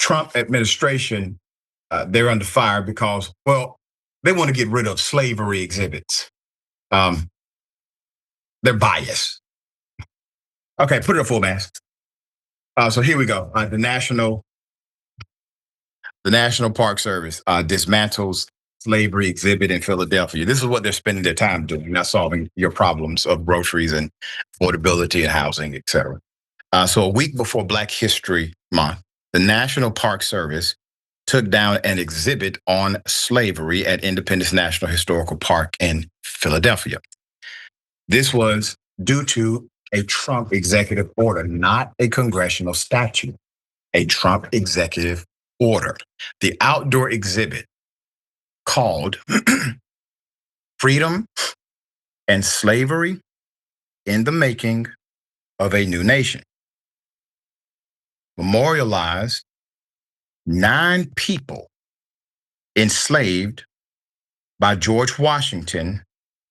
Trump administration, they're under fire because, well, they want to get rid of slavery exhibits. They're biased. Okay, put it up full mask. So here we go. The National Park Service dismantles slavery exhibit in Philadelphia. This is what they're spending their time doing, not solving your problems of groceries and affordability and housing, et cetera. So a week before Black History Month, the National Park Service took down an exhibit on slavery at Independence National Historical Park in Philadelphia. This was due to a Trump executive order, not a congressional statute, a Trump executive order. The outdoor exhibit called Freedom and Slavery in the Making of a New Nation memorialized 9 people enslaved by George Washington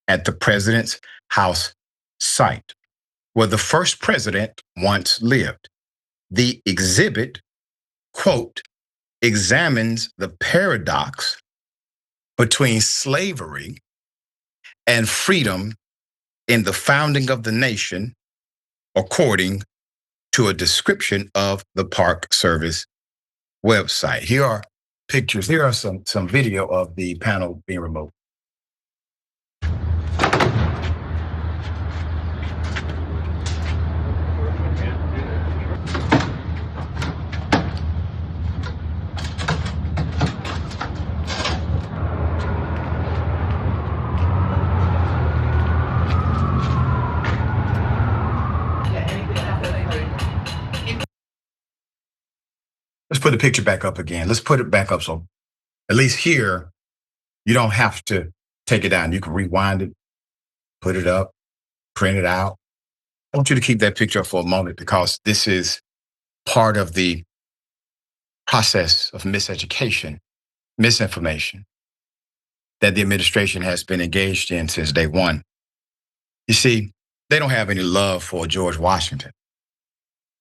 at the president's house site, where the first president once lived. The exhibit, quote, examines the paradox between slavery and freedom in the founding of the nation, according to a description of the Park Service website. Here are pictures. Here are some video of the panel being removed. Let's put the picture back up again. Let's put it back up so at least here, you don't have to take it down. You can rewind it, put it up, print it out. I want you to keep that picture up for a moment because this is part of the process of miseducation, misinformation that the administration has been engaged in since day one. You see, they don't have any love for George Washington.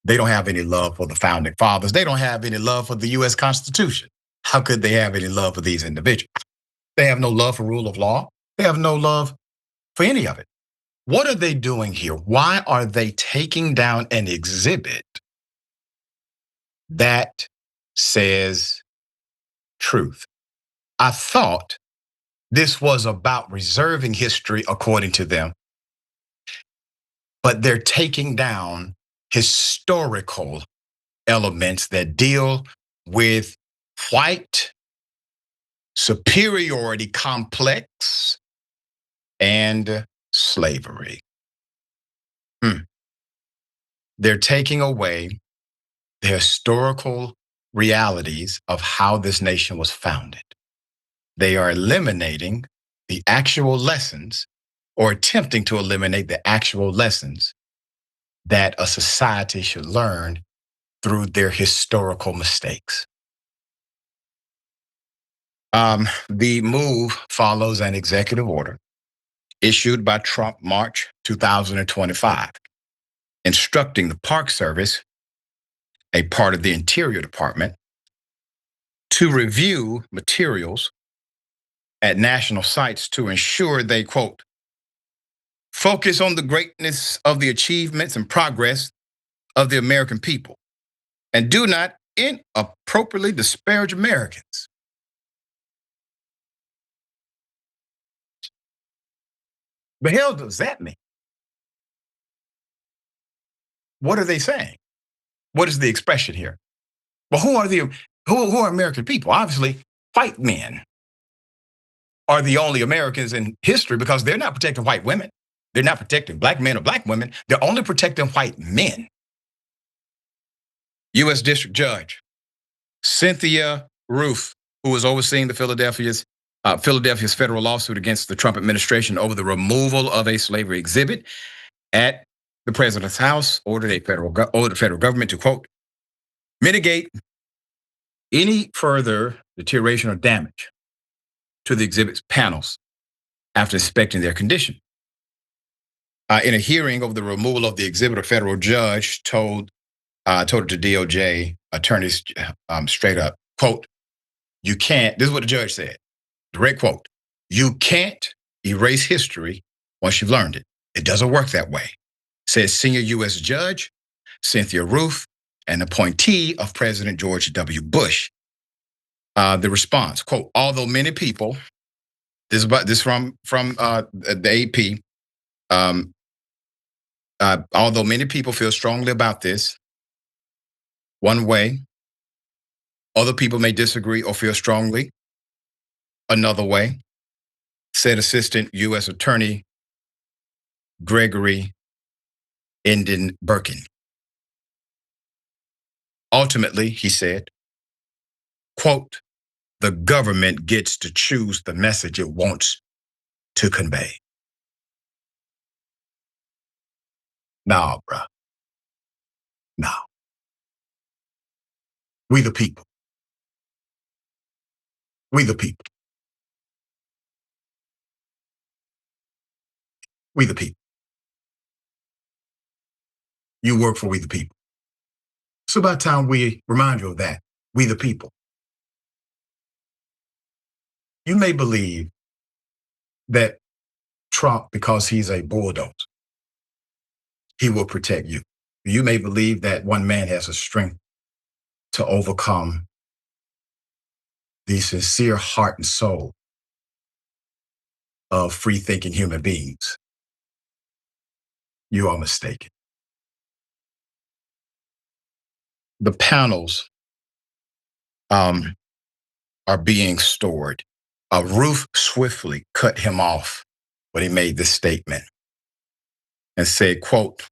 They don't have any love for the founding fathers. They don't have any love for the U.S. Constitution. How could they have any love for these individuals? They have no love for rule of law. They have no love for any of it. What are they doing here? Why are they taking down an exhibit that says truth? I thought this was about reserving history according to them, but they're taking down historical elements that deal with white superiority complex and slavery. They're taking away the historical realities of how this nation was founded. They are eliminating the actual lessons or attempting to eliminate the actual lessons that a society should learn through their historical mistakes. The move follows an executive order issued by Trump March 2025, instructing the Park Service, a part of the Interior Department, to review materials at national sites to ensure they, quote, focus on the greatness of the achievements and progress of the American people and do not inappropriately disparage Americans. The hell does that mean? What are they saying? What is the expression here? Well, who are American people? Obviously, white men are the only Americans in history because they're not protecting white women. They're not protecting black men or black women. They're only protecting white men. U.S. District Judge Cynthia Rufe, who was overseeing the Philadelphia's federal lawsuit against the Trump administration over the removal of a slavery exhibit at the president's house, ordered the federal government to, quote, mitigate any further deterioration or damage to the exhibit's panels after inspecting their condition. In a hearing over the removal of the exhibit, a federal judge told told it to DOJ attorneys straight up, quote, you can't, this is what the judge said, direct quote, you can't erase history once you've learned it. It doesn't work that way, says senior U.S. Judge Cynthia Rufe, an appointee of President George W. Bush. The response, quote, although many people, this from the AP, although many people feel strongly about this, one way, other people may disagree or feel strongly another way, said Assistant U.S. Attorney Gregory Enden Birkin. Ultimately, he said, quote, the government gets to choose the message it wants to convey. No, bruh. No. We the people. We the people. We the people. You work for we the people. It's about time we remind you of that. We the people. You may believe that Trump, because he's a bulldozer, he will protect you. You may believe that one man has a strength to overcome the sincere heart and soul of free-thinking human beings. You are mistaken. The panels are being stored. Rufe swiftly cut him off when he made this statement and said, quote,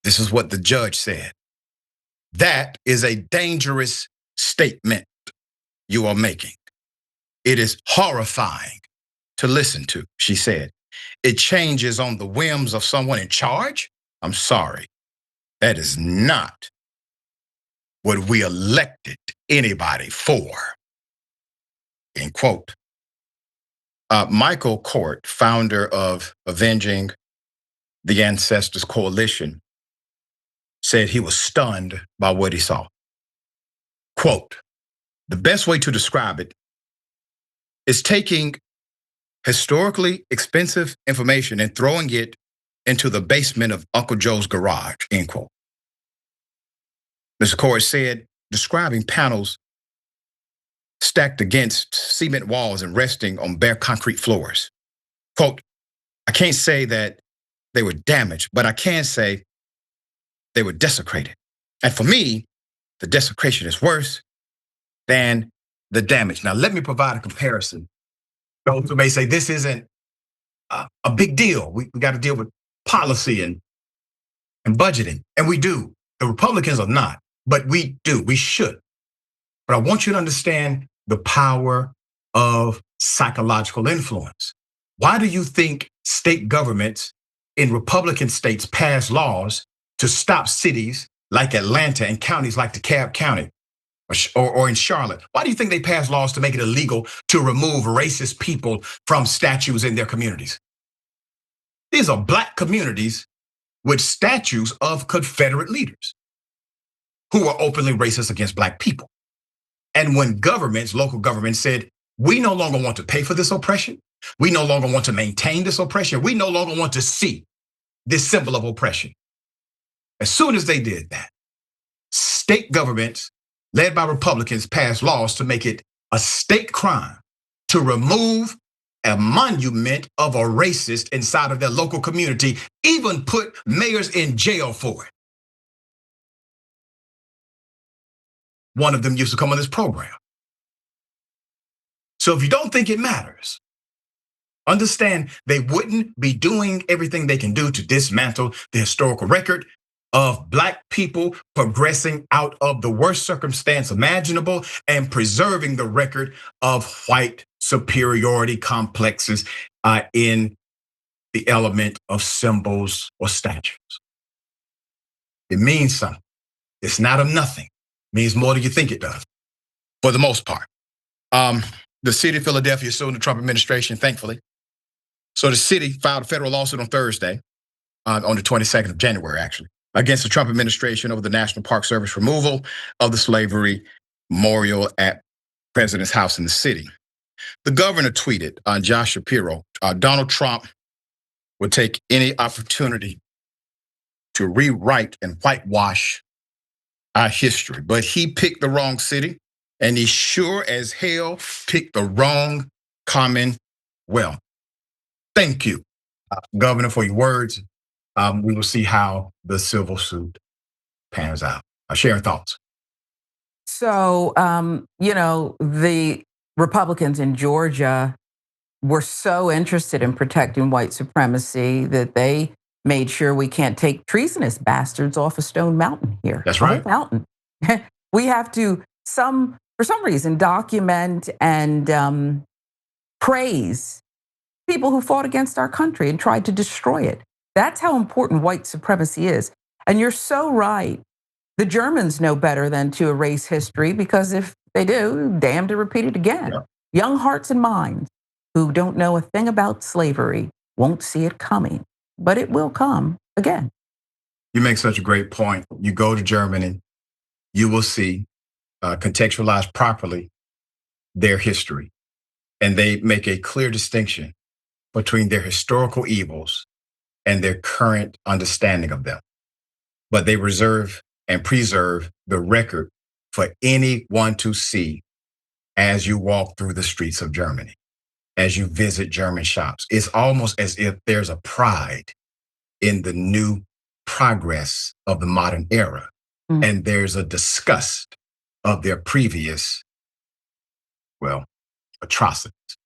this is what the judge said. That is a dangerous statement you are making. It is horrifying to listen to, she said. It changes on the whims of someone in charge? I'm sorry. That is not what we elected anybody for. End quote. Michael Court, founder of Avenging the Ancestors Coalition, said he was stunned by what he saw. Quote, the best way to describe it is taking historically expensive information and throwing it into the basement of Uncle Joe's garage, end quote. Mr. Court said, describing panels stacked against cement walls and resting on bare concrete floors. Quote, I can't say that they were damaged, but I can say they were desecrated. And for me, the desecration is worse than the damage. Now, let me provide a comparison. Those who may say this isn't a big deal. We got to deal with policy and budgeting, and we do. The Republicans are not, but we do. We should. But I want you to understand the power of psychological influence. Why do you think state governments in Republican states pass laws to stop cities like Atlanta and counties like DeKalb County or in Charlotte? Why do you think they pass laws to make it illegal to remove racist people from statues in their communities? These are Black communities with statues of Confederate leaders who are openly racist against Black people. And when governments, local governments said, we no longer want to pay for this oppression, we no longer want to maintain this oppression, we no longer want to see this symbol of oppression. As soon as they did that, state governments led by Republicans passed laws to make it a state crime to remove a monument of a racist inside of their local community, even put mayors in jail for it. One of them used to come on this program. So if you don't think it matters, understand they wouldn't be doing everything they can do to dismantle the historical record of Black people progressing out of the worst circumstance imaginable and preserving the record of white superiority complexes in the element of symbols or statues. It means something. It's not of nothing. It means more than you think it does, for the most part. The city of Philadelphia is suing the Trump administration, thankfully. So the city filed a federal lawsuit on Thursday, on the 22nd of January, actually, against the Trump administration over the National Park Service removal of the slavery memorial at President's house in the city. The governor tweeted on Josh Shapiro, Donald Trump would take any opportunity to rewrite and whitewash our history, but he picked the wrong city, and he sure as hell picked the wrong commonwealth. Thank you, Governor, for your words. We will see how the civil suit pans out. Sharon, thoughts? So, the Republicans in Georgia were so interested in protecting white supremacy that they made sure we can't take treasonous bastards off of Stone Mountain here. That's right. The whole mountain. We have to, for some reason, document and praise people who fought against our country and tried to destroy it. That's how important white supremacy is. And you're so right. The Germans know better than to erase history, because if they do, damn to repeat it again. Yeah. Young hearts and minds who don't know a thing about slavery won't see it coming, but it will come again. You make such a great point. You go to Germany, you will see, contextualized properly, their history. And they make a clear distinction between their historical evils and their current understanding of them. But they reserve and preserve the record for anyone to see as you walk through the streets of Germany, as you visit German shops. It's almost as if there's a pride in the new progress of the modern era. Mm. And there's a disgust of their previous, atrocities.